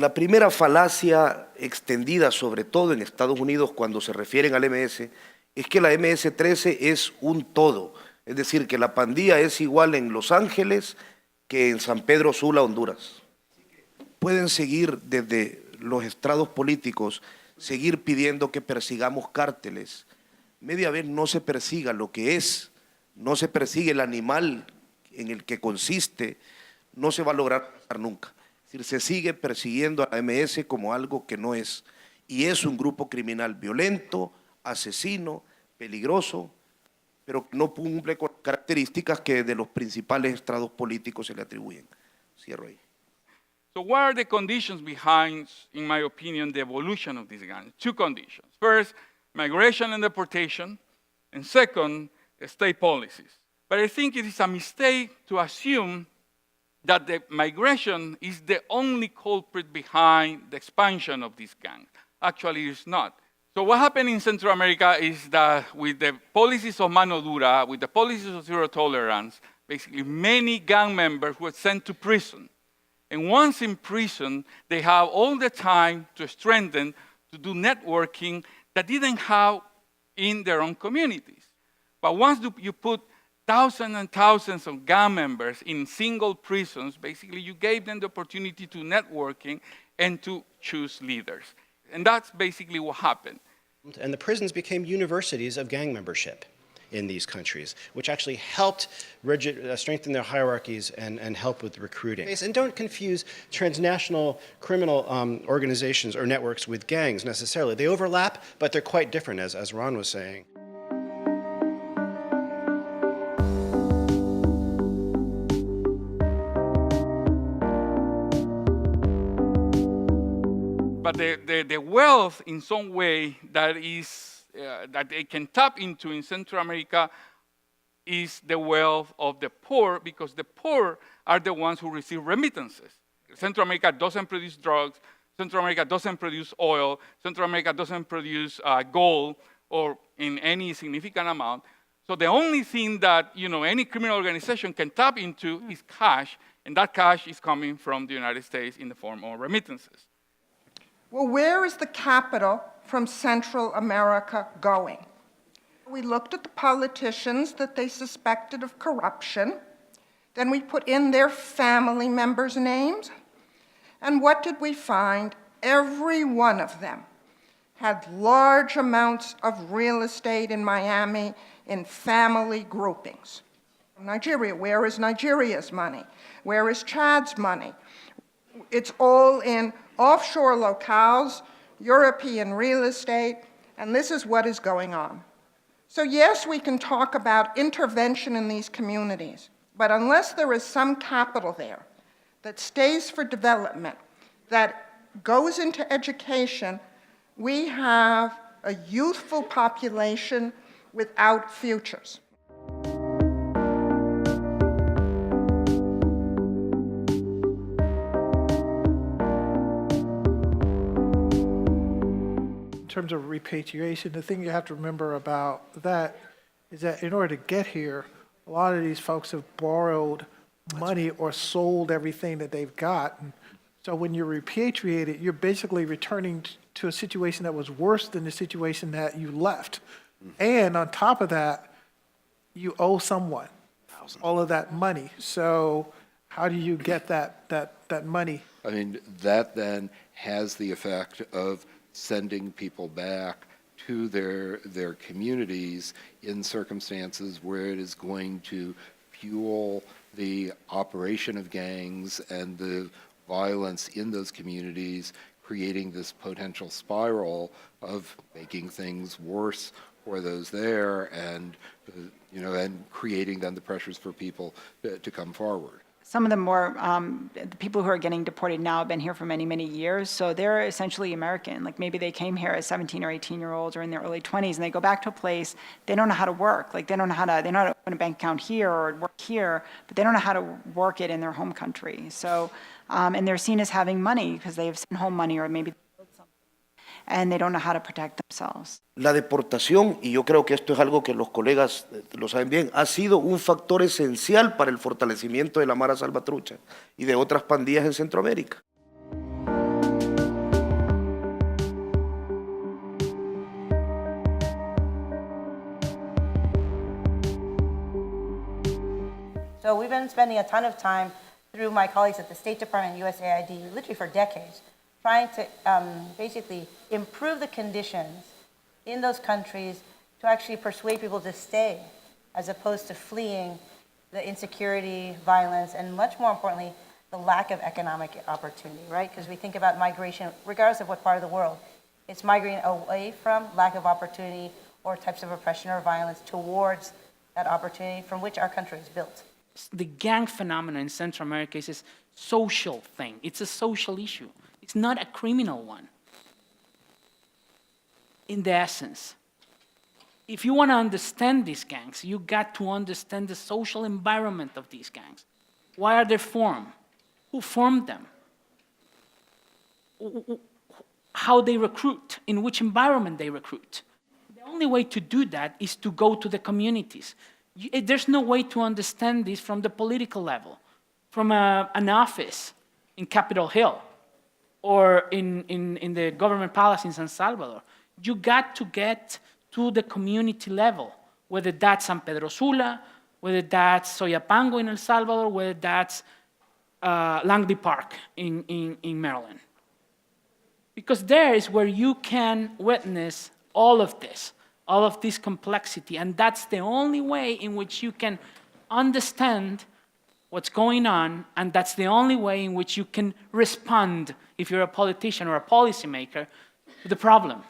La primera falacia extendida, sobre todo en Estados Unidos, cuando se refieren al MS, es que la MS-13 es un todo. Es decir, que la pandilla es igual en Los Ángeles que en San Pedro Sula, Honduras. Pueden seguir desde los estrados políticos, seguir pidiendo que persigamos cárteles. Media vez no se persiga lo que es, no se persigue el animal en el que consiste, no se va a lograr nunca. Es decir, se sigue persiguiendo a la MS como algo que no es. Y es un grupo criminal violento, asesino, peligroso, pero no cumple con características que de los principales estrados políticos se le atribuyen. Cierro ahí. So what are the conditions behind, in my opinion, the evolution of these gangs? Two conditions. First, migration and deportation, and second, state policies. But I think it is a mistake to assume that the migration is the only culprit behind the expansion of these gangs. Actually, it's not. So what happened in Central America is that with the policies of mano dura, with the policies of zero tolerance, basically many gang members were sent to prison. And once in prison, they have all the time to strengthen, to do networking that didn't have in their own communities. But once you put thousands and thousands of gang members in single prisons, basically you gave them the opportunity to networking and to choose leaders. And that's basically what happened. And the prisons became universities of gang membership in these countries, which actually helped strengthen their hierarchies and help with recruiting. And don't confuse transnational criminal organizations or networks with gangs necessarily. They overlap, but they're quite different, as Ron was saying. But the wealth, in some way, that they can tap into in Central America is the wealth of the poor, because the poor are the ones who receive remittances. Central America doesn't produce drugs. Central America doesn't produce oil. Central America doesn't produce gold or in any significant amount. So the only thing that any criminal organization can tap into is cash, and that cash is coming from the United States in the form of remittances. Well, where is the capital from Central America going? We looked at the politicians that they suspected of corruption. Then we put in their family members' names. And what did we find? Every one of them had large amounts of real estate in Miami in family groupings. Nigeria, where is Nigeria's money? Where is Chad's money? It's all in offshore locales, European real estate, and this is what is going on. So yes, we can talk about intervention in these communities, but unless there is some capital there that stays for development, that goes into education, we have a youthful population without futures. In terms of repatriation, the thing you have to remember about that is that in order to get here, a lot of these folks have borrowed money or sold everything that they've got. So when you're repatriated, you're basically returning to a situation that was worse than the situation that you left. And on top of that, you owe someone all of that money. So how do you get that money? I mean, that then has the effect of sending people back to their communities in circumstances where it is going to fuel the operation of gangs and the violence in those communities, creating this potential spiral of making things worse for those there, and and creating then the pressures for people to come forward. Some of the more, the people who are getting deported now have been here for many, many years, so they're essentially American. Like maybe they came here as 17 or 18-year-olds or in their early 20s, and they go back to a place, they don't know how to work. Like they know how to open a bank account here or work here, but they don't know how to work it in their home country. So, and they're seen as having money because they have sent home money or maybe and they don't know how to protect themselves. La deportación, y yo creo que esto es algo que los colegas lo saben bien, ha sido un factor esencial para el fortalecimiento de la Mara Salvatrucha y de otras pandillas en Centroamérica. So we've been spending a ton of time through my colleagues at the State Department and USAID, literally for decades, trying to basically improve the conditions in those countries to actually persuade people to stay, as opposed to fleeing the insecurity, violence, and much more importantly, the lack of economic opportunity, right? Because we think about migration, regardless of what part of the world, it's migrating away from lack of opportunity or types of oppression or violence towards that opportunity from which our country is built. The gang phenomenon in Central America is a social thing. It's a social issue. It's not a criminal one, in the essence. If you want to understand these gangs, you got to understand the social environment of these gangs. Why are they formed? Who formed them? How they recruit, in which environment they recruit. The only way to do that is to go to the communities. There's no way to understand this from the political level, from an office in Capitol Hill or in the government palace in San Salvador. You got to get to the community level, whether that's San Pedro Sula, whether that's Soyapango in El Salvador, whether that's Langley Park in Maryland. Because there is where you can witness all of this complexity, and that's the only way in which you can understand what's going on, and that's the only way in which you can respond, if you're a politician or a policymaker, to the problem.